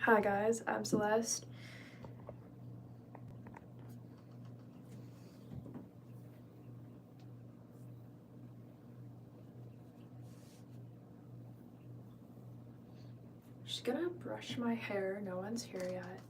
Hi guys, I'm Celeste. Just gonna brush my hair, no one's here yet.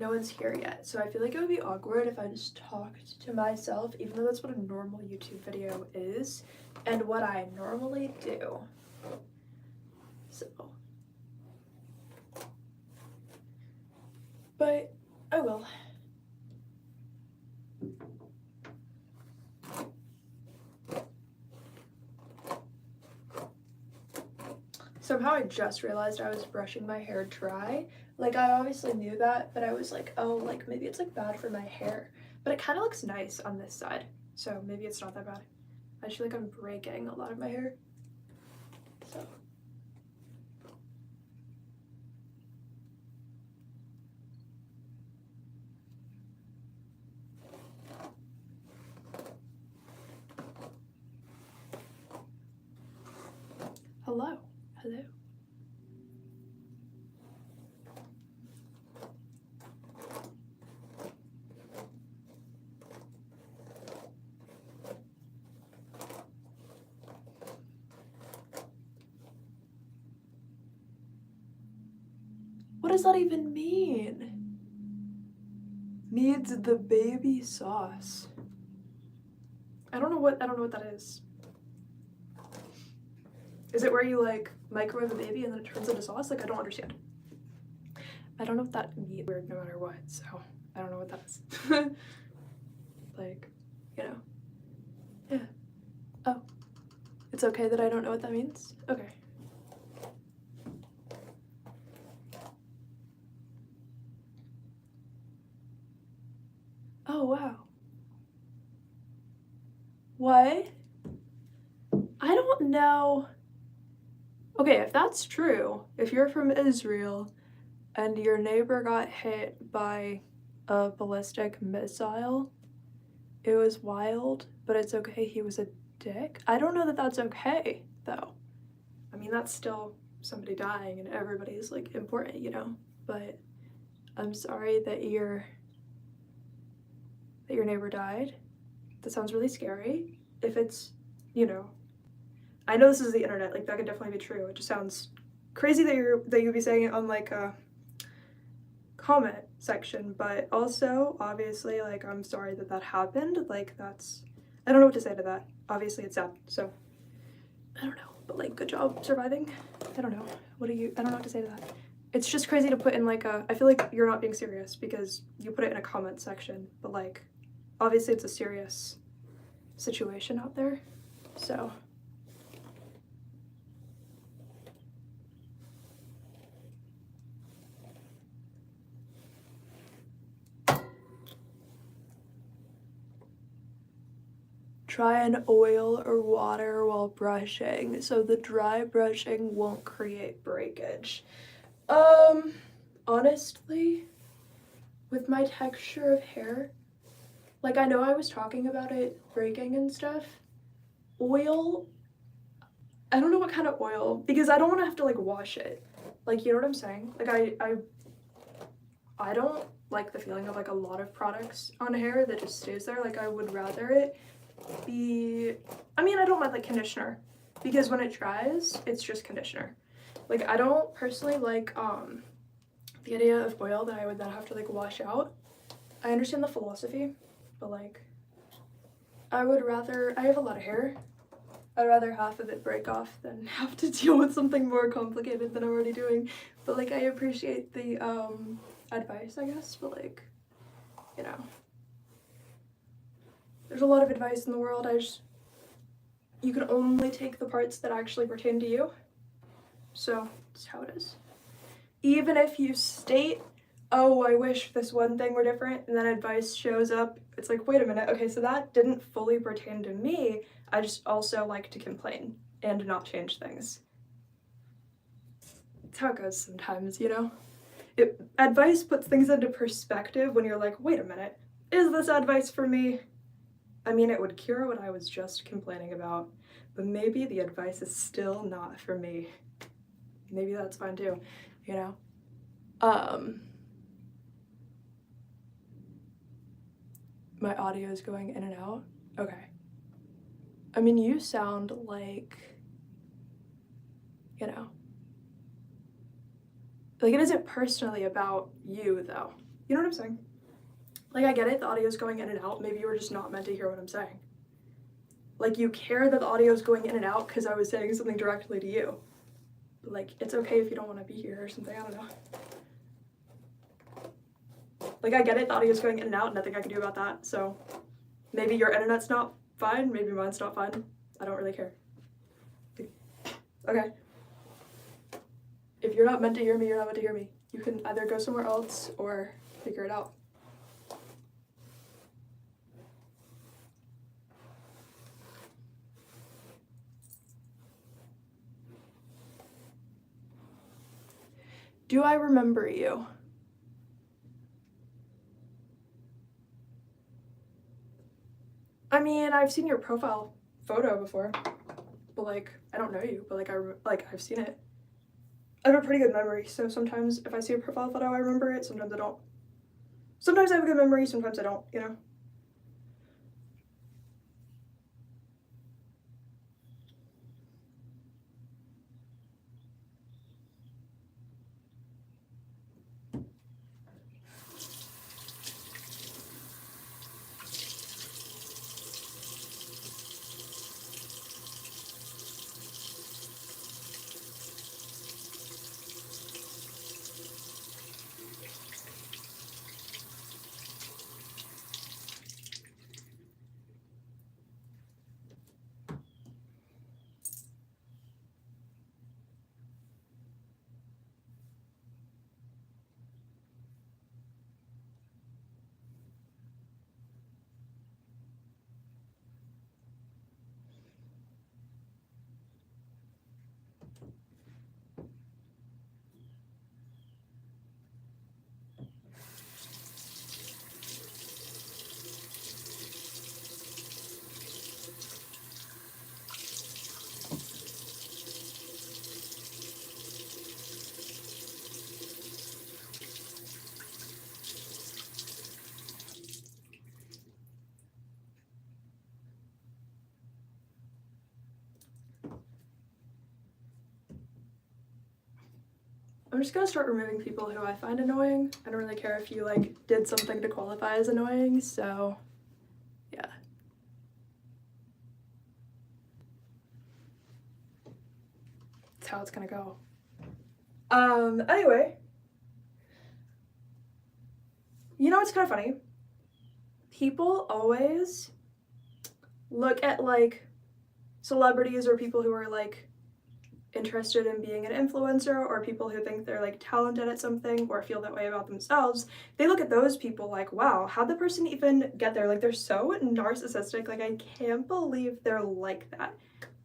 No one's here yet, so I feel like it would be awkward if I just talked to myself, even though that's what a normal YouTube video is and what I normally do. So, but I will. Somehow I just realized I was brushing my hair dry. Like, I obviously knew that, but I was like, oh, like maybe it's like bad for my hair. But it kind of looks nice on this side, so maybe it's not that bad. I just feel like I'm breaking a lot of my hair. So. Hello. Hello. What does that even mean? Needs the baby sauce. I don't know what that is. Is it where you like microwave a baby and then it turns into sauce? Like, I don't understand. I don't know what that means no matter what, so I don't know what that is. Like, you know. Yeah. Oh. It's okay that I don't know what that means? Okay. Oh, wow. What? I don't know. Okay, if that's true, if you're from Israel and your neighbor got hit by a ballistic missile, it was wild, but it's okay, he was a dick. I don't know that that's okay, though. I mean, that's still somebody dying and everybody's like important, you know? But I'm sorry that your neighbor died. That sounds really scary. If it's, you know, I know this is the internet, like that could definitely be true. It just sounds crazy that you'd be saying it on like a comment section, but also obviously like I'm sorry that that happened. Like that's, I don't know what to say to that. Obviously it's sad, so I don't know, but like good job surviving. I don't know. I don't know what to say to that. It's just crazy to put in like I feel like you're not being serious because you put it in a comment section, but like obviously it's a serious situation out there, so. try and oil or water while brushing so the dry brushing won't create breakage. Honestly, with my texture of hair, like I know I was talking about it breaking and stuff, oil, I don't know what kind of oil, because I don't want to have to like wash it. Like, you know what I'm saying? Like I don't like the feeling of like a lot of products on hair that just stays there. Like I would rather it be, I mean, I don't mind like conditioner, because when it dries, it's just conditioner. Like I don't personally like the idea of oil that I would then have to like wash out. I understand the philosophy, but like I would rather, I have a lot of hair, I'd rather half of it break off than have to deal with something more complicated than I'm already doing. But like I appreciate the advice, I guess, but like, you know, there's a lot of advice in the world. You can only take the parts that actually pertain to you. So that's how it is. Even if you state, oh, I wish this one thing were different, and then advice shows up, it's like, wait a minute, okay, so that didn't fully pertain to me. I just also like to complain and not change things. That's how it goes sometimes, you know? Advice puts things into perspective when you're like, wait a minute, is this advice for me? I mean, it would cure what I was just complaining about, but maybe the advice is still not for me. Maybe that's fine too, you know? My audio is going in and out. Okay. I mean, you sound like, you know, like it isn't personally about you though. You know what I'm saying? Like I get it, the audio's going in and out. Maybe you were just not meant to hear what I'm saying. Like you care that the audio's going in and out because I was saying something directly to you. But like, it's okay if you don't want to be here or something, I don't know. Like I get it, the audio's going in and out, nothing I can do about that. So maybe your internet's not fine, maybe mine's not fine. I don't really care. Okay. If you're not meant to hear me, you're not meant to hear me. You can either go somewhere else or figure it out. Do I remember you? I mean, I've seen your profile photo before, but like, I don't know you, but like I've seen it. I have a pretty good memory, so sometimes if I see a profile photo, I remember it, sometimes I don't. Sometimes I have a good memory, sometimes I don't, you know? I'm just gonna start removing people who I find annoying. I don't really care if you like did something to qualify as annoying, so yeah. That's how it's gonna go. Anyway. You know what's kind of funny? People always look at like celebrities or people who are like interested in being an influencer, or people who think they're like talented at something or feel that way about themselves, they look at those people like, wow, how'd the person even get there? Like, they're so narcissistic. Like, I can't believe they're like that.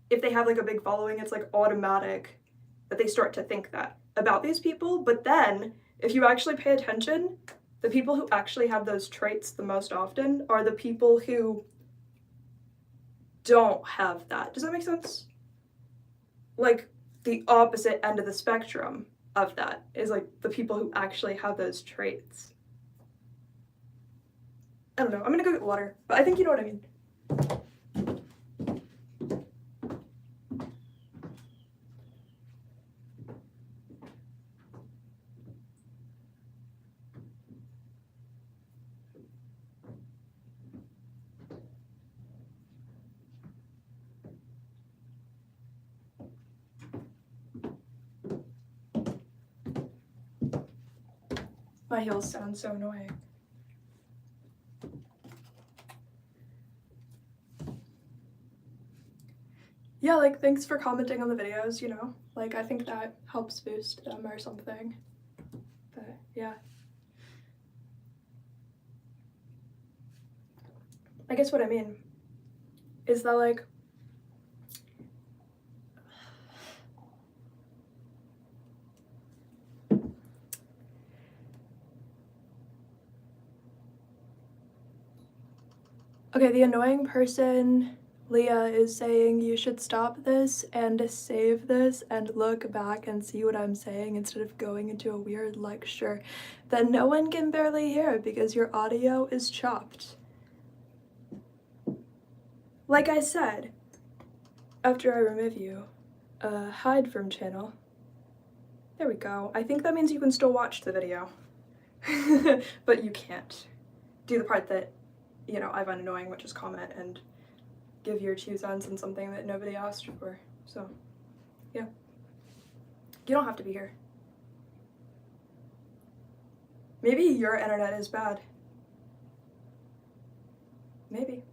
If they have like a big following, it's like automatic that they start to think that about these people. But then if you actually pay attention, the people who actually have those traits the most often are the people who don't have that. Does that make sense? Like, the opposite end of the spectrum of that is like the people who actually have those traits. I don't know. I'm gonna go get water, but I think you know what I mean. My heels sound so annoying. Yeah, like, thanks for commenting on the videos, you know? Like, I think that helps boost them or something. But, yeah. I guess what I mean is that, like, okay, the annoying person, Leah, is saying you should stop this and save this and look back and see what I'm saying instead of going into a weird lecture that no one can barely hear because your audio is chopped. Like I said, after I remove you, hide from channel. There we go. I think that means you can still watch the video, but you can't do the part that, you know, I find annoying, which is comment and give your 2 cents on something that nobody asked for. So, yeah. You don't have to be here. Maybe your internet is bad. Maybe.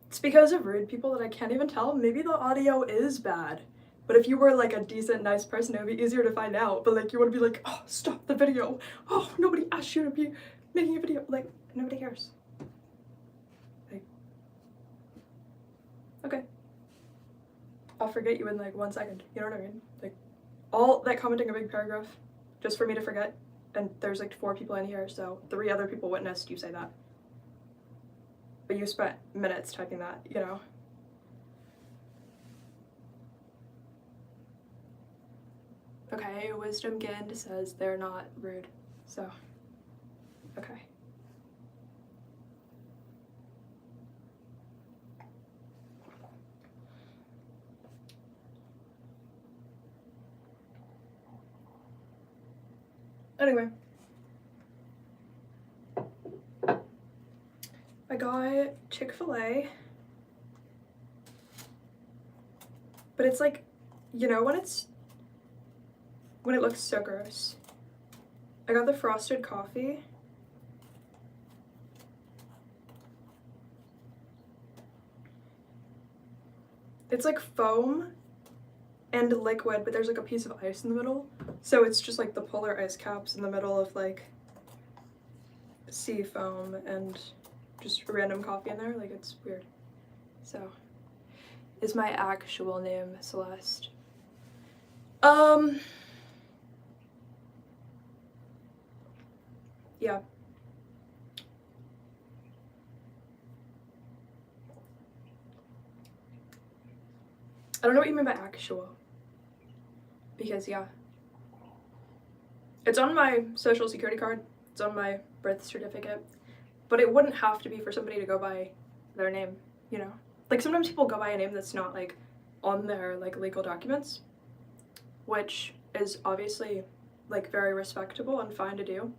It's because of rude people that I can't even tell. Maybe the audio is bad. But if you were like a decent, nice person, it would be easier to find out. But like, you want to be like, oh, stop the video. Oh, nobody asked you to be making a video. Like, nobody cares. Like, okay. I'll forget you in like 1 second. You know what I mean? Like, all that commenting a big paragraph just for me to forget. And there's like 4 people in here, so 3 other people witnessed you say that. But you spent minutes typing that, you know? Okay, Wisdom Gind says they're not rude, so, okay. Anyway. I got Chick-fil-A, but it's like, you know, when it looks so gross. I got the frosted coffee. It's like foam and liquid, but there's like a piece of ice in the middle. So it's just like the polar ice caps in the middle of like sea foam and just random coffee in there. Like, it's weird. So, is my actual name Celeste? Yeah. I don't know what you mean by actual. Because, yeah. It's on my social security card. It's on my birth certificate. But it wouldn't have to be for somebody to go by their name, you know? Like, sometimes people go by a name that's not, like, on their, like, legal documents, which is obviously, like, very respectable and fine to do.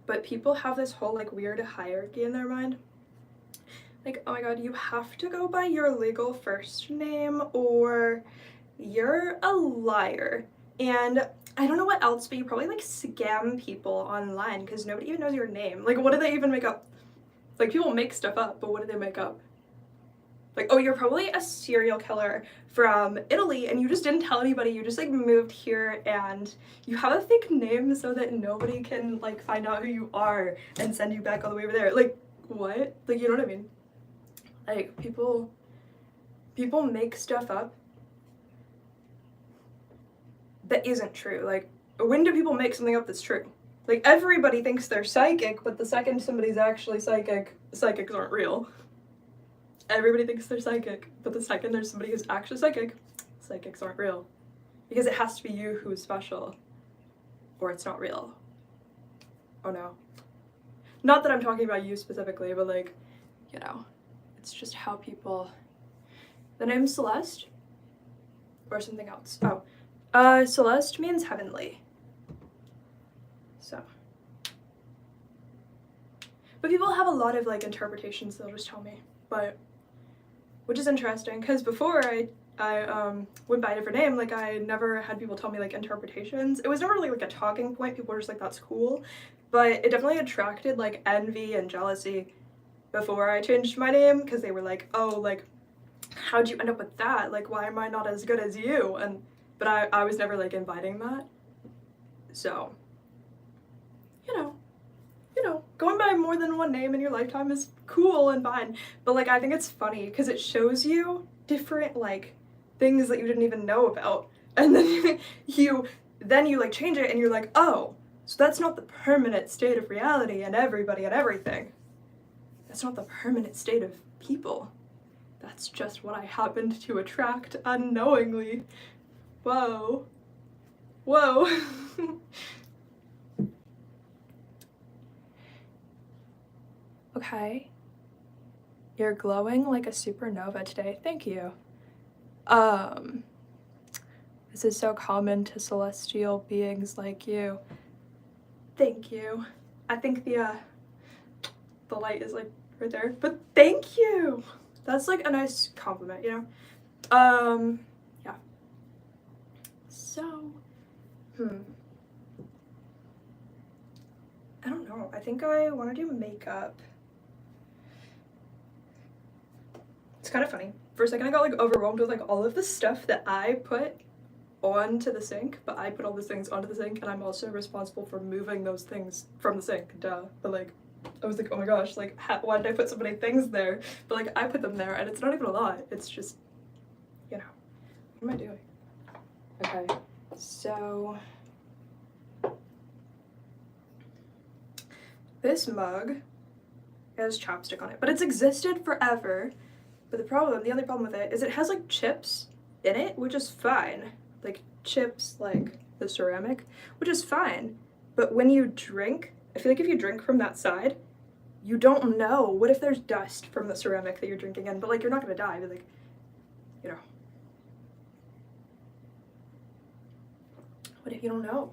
But people have this whole, like, weird hierarchy in their mind. Like, oh my god, you have to go by your legal first name or you're a liar. And I don't know what else, but you probably like scam people online because nobody even knows your name. Like, what do they even make up? Like, people make stuff up, but what do they make up? Like, oh, you're probably a serial killer from Italy and you just didn't tell anybody. You just like moved here and you have a fake name so that nobody can like find out who you are and send you back all the way over there. Like, what? Like, you know what I mean? Like, people make stuff up that isn't true. Like, when do people make something up that's true? Like, everybody thinks they're psychic, but the second somebody's actually psychic, psychics aren't real. Everybody thinks they're psychic, but the second there's somebody who's actually psychic, psychics aren't real. Because it has to be you who is special, or it's not real. Oh no. Not that I'm talking about you specifically, but like, you know, it's just how people... The name's Celeste? Or something else. Oh. Celeste means heavenly. So. But people have a lot of like interpretations they'll just tell me. But, which is interesting, because before I went by a different name, like I never had people tell me like interpretations. It was never really like a talking point. People were just like, that's cool. But it definitely attracted like envy and jealousy before I changed my name, because they were like, oh, like, how'd you end up with that? Like, why am I not as good as you? But I was never like inviting that. So, you know, going by more than one name in your lifetime is cool and fine. But like, I think it's funny because it shows you different like things that you didn't even know about. And then you like change it and you're like, oh, so that's not the permanent state of reality and everybody and everything. That's not the permanent state of people. That's just what I happened to attract unknowingly. Whoa. Whoa. Okay. You're glowing like a supernova today. Thank you. This is so common to celestial beings like you. Thank you. I think the light is like right there, but thank you. That's like a nice compliment, you know? Yeah. So, I don't know. I think I want to do makeup. It's kind of funny. For a second I got like overwhelmed with like all of the stuff that I put onto the sink, but I put all those things onto the sink and I'm also responsible for moving those things from the sink, duh. But like, I was like, oh my gosh, like, why did I put so many things there? But like, I put them there and it's not even a lot. It's just, you know, what am I doing? Okay, so this mug has chapstick on it, but it's existed forever. But the only problem with it is it has like chips in it, which is fine. Like chips, like the ceramic, which is fine. But when you drink, I feel like if you drink from that side, you don't know. What if there's dust from the ceramic that you're drinking in? But like, you're not gonna die, but like, you know. What if you don't know?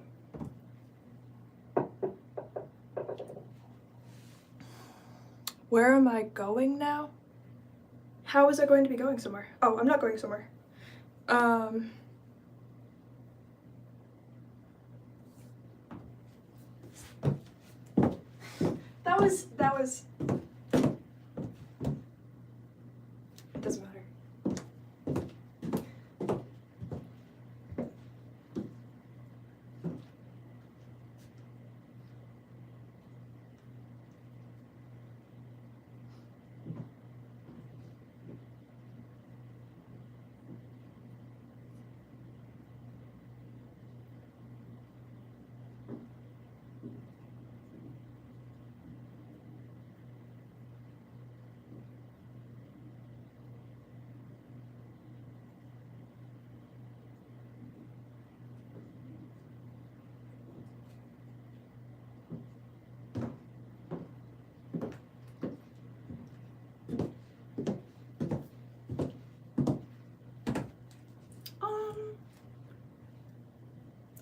Where am I going now? How is I going to be going somewhere? Oh, I'm not going somewhere. That was, it doesn't matter.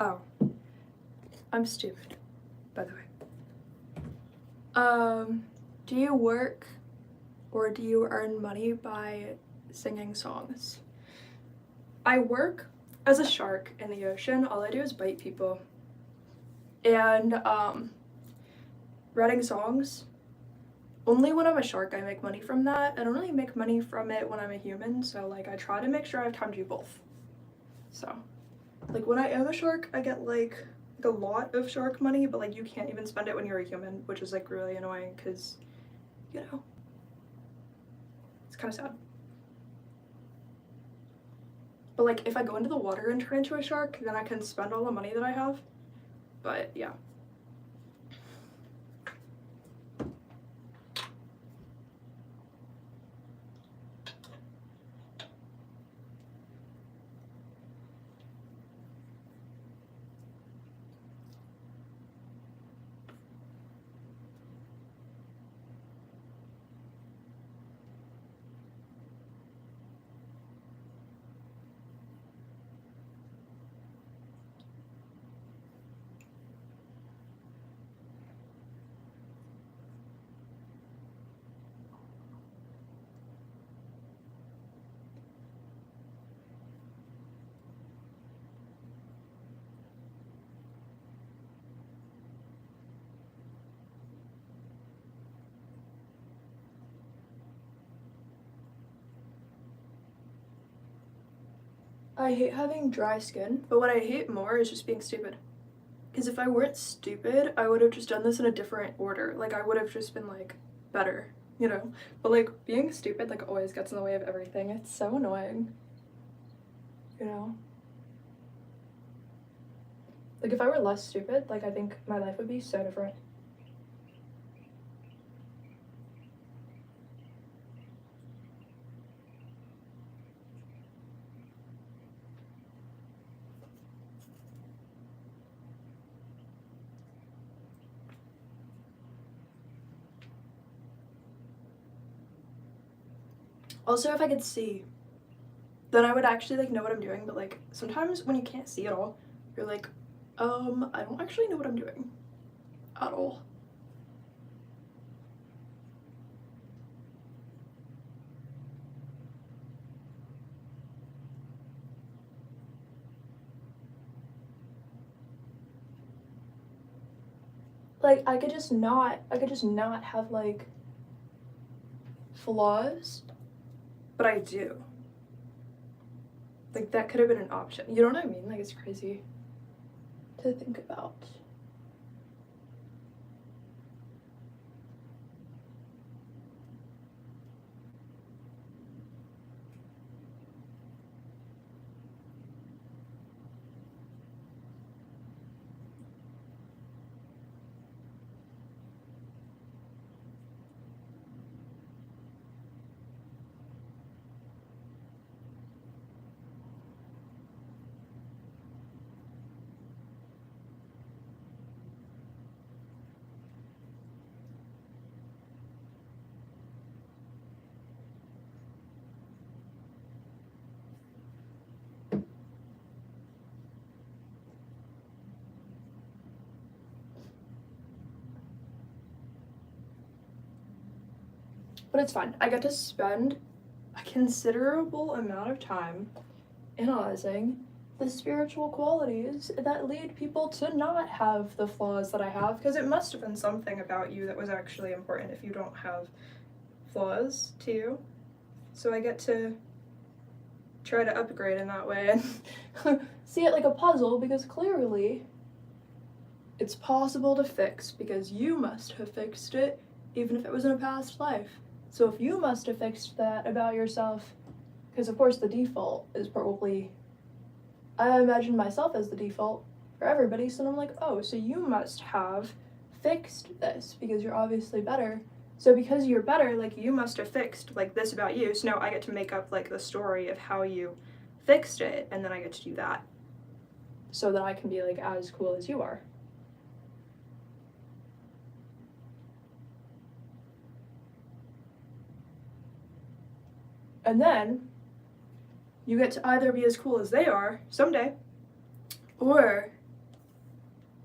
Oh, I'm stupid, by the way. Do you work or do you earn money by singing songs? I work as a shark in the ocean, all I do is bite people. And writing songs, only when I'm a shark I make money from that. I don't really make money from it when I'm a human, so like I try to make sure I have time to do both. So like when I am a shark, I get like a lot of shark money, but like you can't even spend it when you're a human, which is like really annoying because, you know, it's kind of sad. But like if I go into the water and turn into a shark, then I can spend all the money that I have. But yeah. I hate having dry skin, but what I hate more is just being stupid. Because if I weren't stupid, I would have just done this in a different order. Like, I would have just been, like, better, you know? But, like, being stupid, like, always gets in the way of everything. It's so annoying. You know? Like, if I were less stupid, like, I think my life would be so different. Also, if I could see, then I would actually, like, know what I'm doing. But, like, sometimes when you can't see at all, you're like, I don't actually know what I'm doing at all. Like, I could just not have, like, flaws, but I do. Like, that could have been an option. You know what I mean? Like, it's crazy to think about. But it's fine. I get to spend a considerable amount of time analyzing the spiritual qualities that lead people to not have the flaws that I have, because it must have been something about you that was actually important if you don't have flaws to you. So I get to try to upgrade in that way and see it like a puzzle, because clearly it's possible to fix, because you must have fixed it even if it was in a past life. So if you must have fixed that about yourself, because of course the default is probably, I imagine myself as the default for everybody, so I'm like, oh, so you must have fixed this because you're obviously better. So because you're better, like, you must have fixed like this about you. So now I get to make up like the story of how you fixed it, and then I get to do that so that I can be like as cool as you are. And then you get to either be as cool as they are someday, or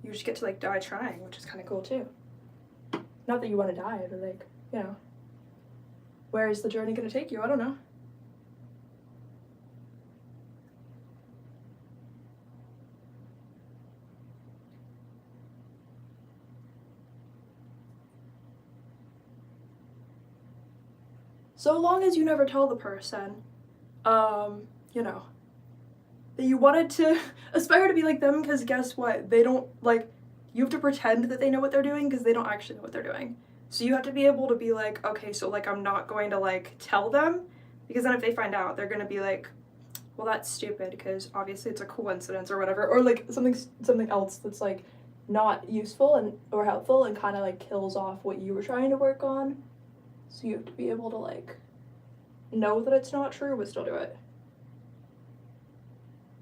you just get to like die trying, which is kind of cool too. Not that you want to die, but like, you know, where is the journey going to take you? I don't know. so long as you never tell the person, you know, that you wanted to aspire to be like them, because guess what? They don't, like, you have to pretend that they know what they're doing because they don't actually know what they're doing. So you have to be able to be like, okay, so like I'm not going to like tell them, because then if they find out, they're going to be like, well, that's stupid because obviously it's a coincidence or whatever, or like something else that's like not useful and or helpful and kind of like kills off what you were trying to work on. So you have to be able to like know that it's not true but still do it.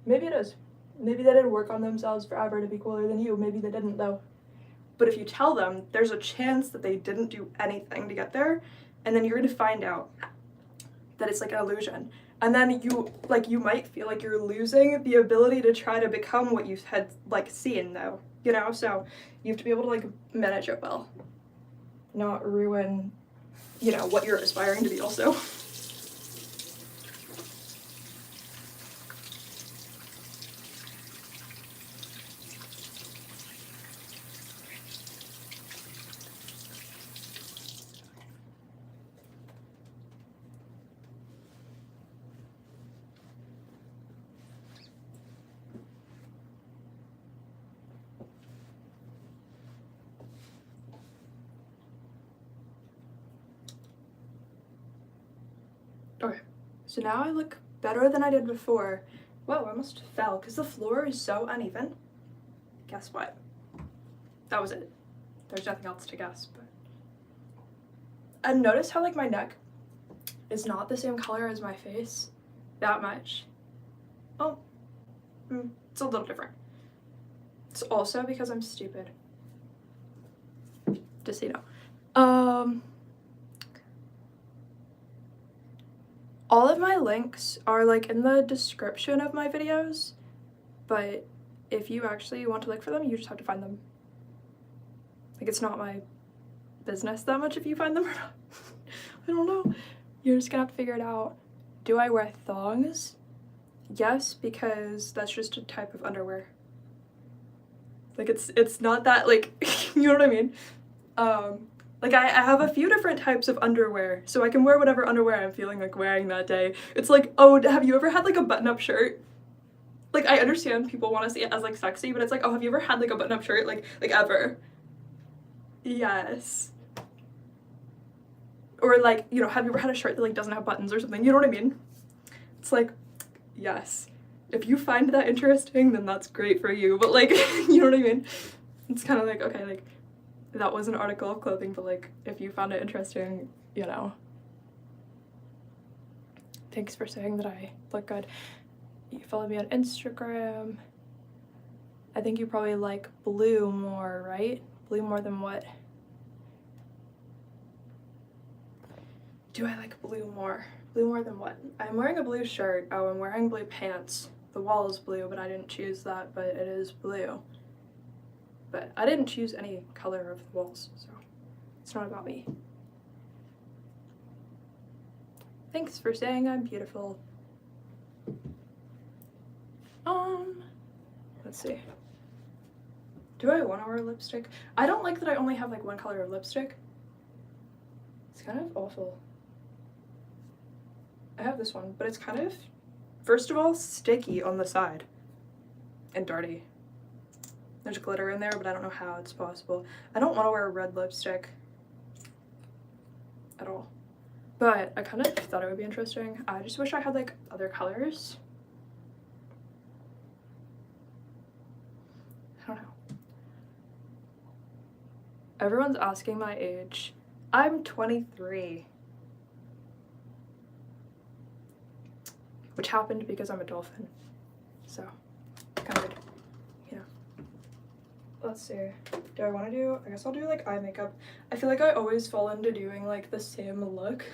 Maybe it is. Maybe they didn't work on themselves forever to be cooler than you. Maybe they didn't though. But if you tell them, there's a chance that they didn't do anything to get there, and then you're going to find out that it's like an illusion. And then you might feel like you're losing the ability to try to become what you had like seen though, you know? So you have to be able to like manage it well. Not ruin, you know, what you're aspiring to be also. Okay, so now I look better than I did before. Whoa, I almost fell because the floor is so uneven. Guess what? That was it. There's nothing else to guess, but. And notice how like my neck is not the same color as my face that much. Oh, it's a little different. It's also because I'm stupid. Just so you know. All of my links are like in the description of my videos, but if you actually want to look for them, you just have to find them. Like, it's not my business that much if you find them or not. I don't know. You're just gonna have to figure it out. Do I wear thongs? Yes, because that's just a type of underwear. Like, it's not that, like, you know what I mean? Like, I have a few different types of underwear, so I can wear whatever underwear I'm feeling like wearing that day. It's like, oh, have you ever had, like, a button-up shirt? Like, I understand people want to see it as, like, sexy, but it's like, oh, have you ever had, like, a button-up shirt? Like, ever? Yes. Or, like, you know, have you ever had a shirt that, like, doesn't have buttons or something? You know what I mean? It's like, yes. If you find that interesting, then that's great for you. But, like, you know what I mean? It's kind of like, okay, like, that was an article of clothing, but like, if you found it interesting, you know. Thanks for saying that I look good. You follow me on Instagram. I think you probably like blue more, right? Blue more than what? Do I like blue more? Blue more than what? I'm wearing a blue shirt. Oh, I'm wearing blue pants. The wall is blue, but I didn't choose that, but it is blue. But I didn't choose any color of the walls, so it's not about me. Thanks for saying I'm beautiful. Let's see. Do I want to wear lipstick? I don't like that I only have like one color of lipstick. It's kind of awful. I have this one, but it's kind of, first of all, sticky on the side and dirty. There's glitter in there, but I don't know how it's possible. I don't want to wear red lipstick at all. But I kind of thought it would be interesting. I just wish I had like other colors. I don't know. Everyone's asking my age. I'm 23. Which happened because I'm a dolphin. So, kind of weird. Let's see. Do I want to do, I guess I'll do like eye makeup. I feel like I always fall into doing like the same look,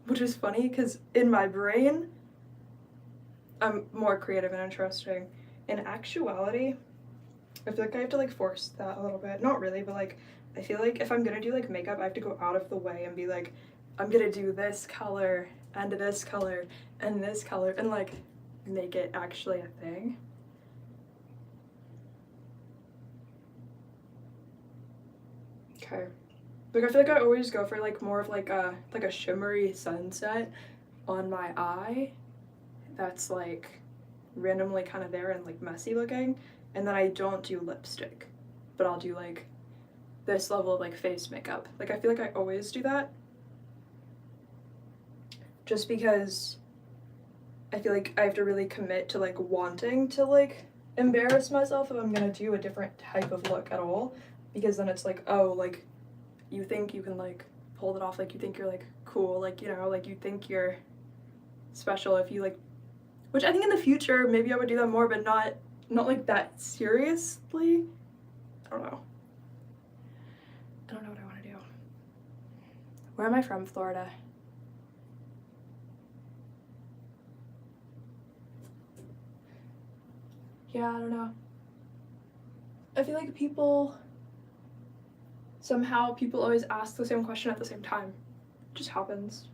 which is funny because in my brain, I'm more creative and interesting. In actuality, I feel like I have to like force that a little bit. Not really, but like, I feel like if I'm gonna do like makeup, I have to go out of the way and be like, I'm gonna do this color and this color and this color and like make it actually a thing. Okay, Like, I feel like I always go for, like, more of, like a shimmery sunset on my eye that's, like, randomly kind of there and, like, messy looking. And then I don't do lipstick, but I'll do, like, this level of, like, face makeup. Like, I feel like I always do that. Just because I feel like I have to really commit to, like, wanting to, like, embarrass myself if I'm gonna do a different type of look at all. Because then it's like, oh, like, you think you can, like, pull it off, like, you think you're, like, cool, like, you know, like, you think you're special if you, like, which I think in the future, maybe I would do that more, but not like, that seriously. I don't know. I don't know what I want to do. Where am I from? Florida. Yeah, I don't know. I feel like somehow people always ask the same question at the same time. It just happens.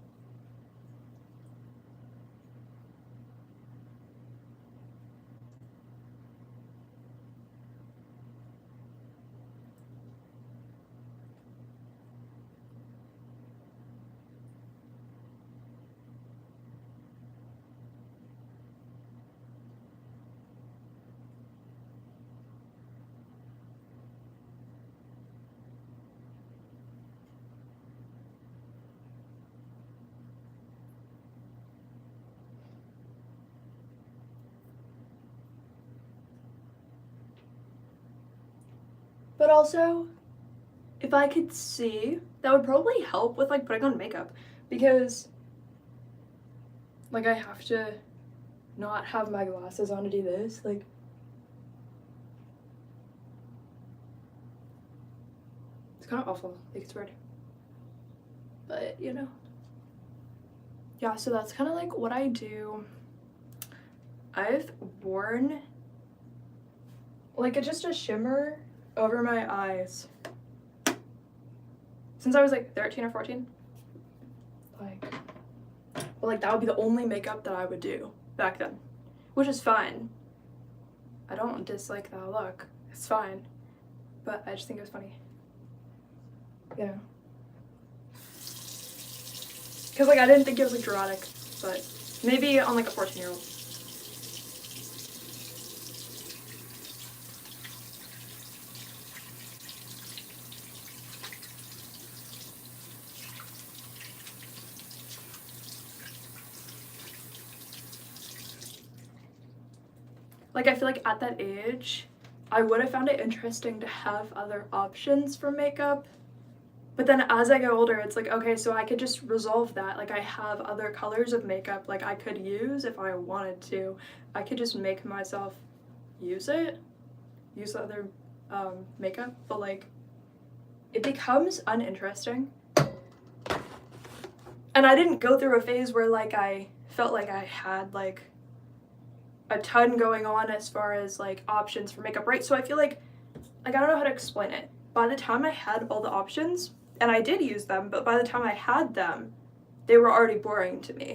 But also, if I could see, that would probably help with, like, putting on makeup, because, like, I have to not have my glasses on to do this, like, it's kind of awful, like, it's weird, but, you know. Yeah, so that's kind of, like, what I do. I've worn, like, just a shimmer over my eyes since I was, like, 13 or 14. Like, but, like, that would be the only makeup that I would do back then, which is fine. I don't dislike that look. It's fine. But I just think it was funny. You know? Because, like, I didn't think it was, like, dramatic, but maybe on, like, a 14-year-old. Like, I feel like at that age, I would have found it interesting to have other options for makeup. But then as I get older, it's like, okay, so I could just resolve that. Like, I have other colors of makeup, like, I could use if I wanted to. I could just make myself use the other makeup, but, like, it becomes uninteresting. And I didn't go through a phase where, like, I felt like I had, like, a ton going on as far as, like, options for makeup, right? So I feel like I don't know how to explain it. By the time I had all the options, and I did use them, but by the time I had them, they were already boring to me.